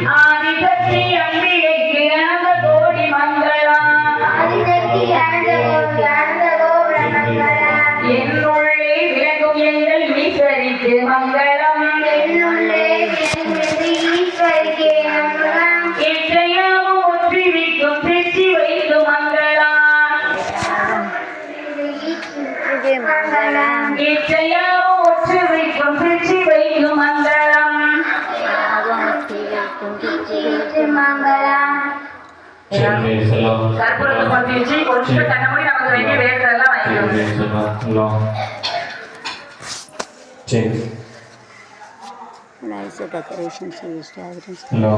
ஆதிசக்தி அம்பிகைக்கு அனந்த கோடி மங்களம். என்னுள்ளே விளங்கும் எங்கள் ஈஸ்வரிக்கு மங்களம். எற்றையாவும் ஒற்றிவிக்கும் திருச்சி வைத்து மங்களம். எற்றையாவும் ஒற்றிவிக்கும் திருச்சி வைத்து மங்களம். கற்பூரத்தை பற்றி வச்சு கொஞ்சம் கண்ணபடி நமக்கு வேண்டிய வேலைகளெல்லாம் வாங்கிக்கணும். Nice decorations used to evidence. Hello.